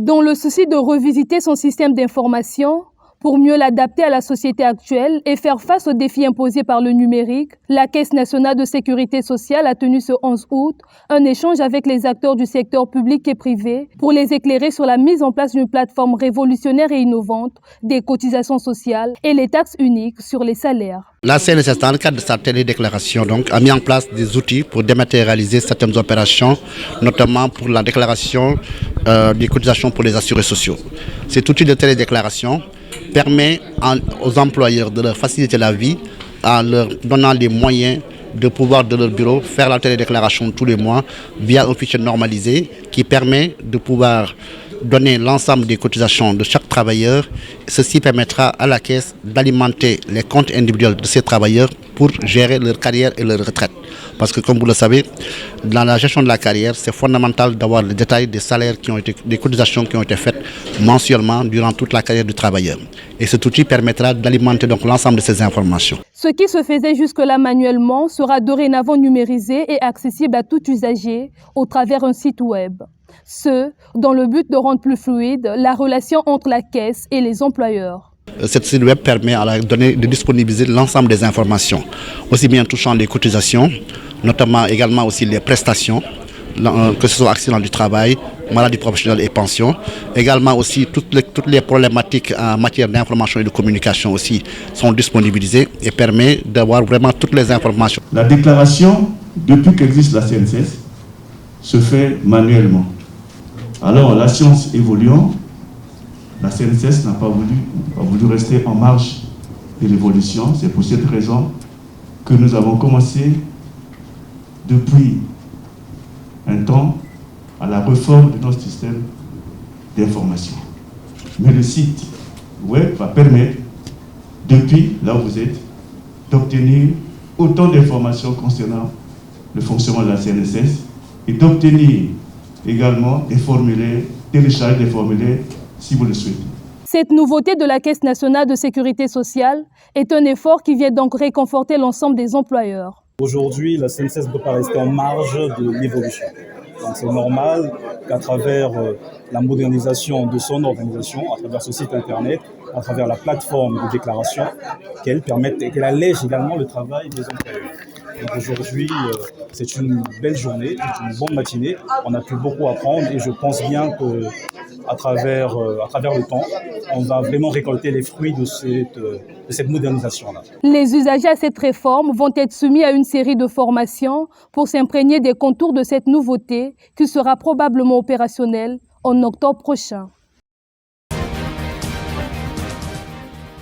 Dans le souci de revisiter son système d'information, pour mieux l'adapter à la société actuelle et faire face aux défis imposés par le numérique, la Caisse nationale de sécurité sociale a tenu ce 11 août un échange avec les acteurs du secteur public et privé pour les éclairer sur la mise en place d'une plateforme révolutionnaire et innovante des cotisations sociales et les taxes uniques sur les salaires. La CNSS, dans le cadre de sa télédéclaration, a mis en place des outils pour dématérialiser certaines opérations, notamment pour la déclaration des cotisations pour les assurés sociaux. Cet outil de télédéclaration permet aux employeurs de leur faciliter la vie en leur donnant les moyens de pouvoir de leur bureau faire la télédéclaration tous les mois via un fichier normalisé qui permet de pouvoir donner l'ensemble des cotisations de chaque travailleur. Ceci permettra à la Caisse d'alimenter les comptes individuels de ces travailleurs pour gérer leur carrière et leur retraite. Parce que comme vous le savez, dans la gestion de la carrière, c'est fondamental d'avoir le détail des salaires des cotisations qui ont été faites mensuellement durant toute la carrière du travailleur. Et cet outil permettra d'alimenter donc l'ensemble de ces informations. Ce qui se faisait jusque-là manuellement sera dorénavant numérisé et accessible à tout usager au travers d'un site web. Ce, dans le but de rendre plus fluide la relation entre la Caisse et les employeurs. Cette site web permet à la donnée de disponibiliser l'ensemble des informations, aussi bien touchant les cotisations, notamment également aussi les prestations, que ce soit accident du travail, maladie professionnelle et pension. Également aussi toutes les problématiques en matière d'information et de communication aussi sont disponibilisées et permet d'avoir vraiment toutes les informations. La déclaration, depuis qu'existe la CNSS, se fait manuellement. Alors la science évoluant, la CNSS n'a pas voulu rester en marge de l'évolution. C'est pour cette raison que nous avons commencé depuis un temps à la réforme de notre système d'information. Mais le site web va permettre, depuis là où vous êtes, d'obtenir autant d'informations concernant le fonctionnement de la CNSS et d'obtenir également des formulaires, télécharger des formulaires si vous le souhaitez. Cette nouveauté de la Caisse nationale de sécurité sociale est un effort qui vient donc réconforter l'ensemble des employeurs. Aujourd'hui, la CNSS ne peut pas rester en marge de l'évolution. Donc c'est normal qu'à travers la modernisation de son organisation, à travers ce site internet, à travers la plateforme de déclaration, qu'elle permette et qu'elle allège également le travail des employeurs. Donc aujourd'hui, c'est une belle journée, c'est une bonne matinée. On a pu beaucoup apprendre et je pense bien qu'à travers le temps, on va vraiment récolter les fruits de cette modernisation-là. Les usagers à cette réforme vont être soumis à une série de formations pour s'imprégner des contours de cette nouveauté qui sera probablement opérationnelle en octobre prochain.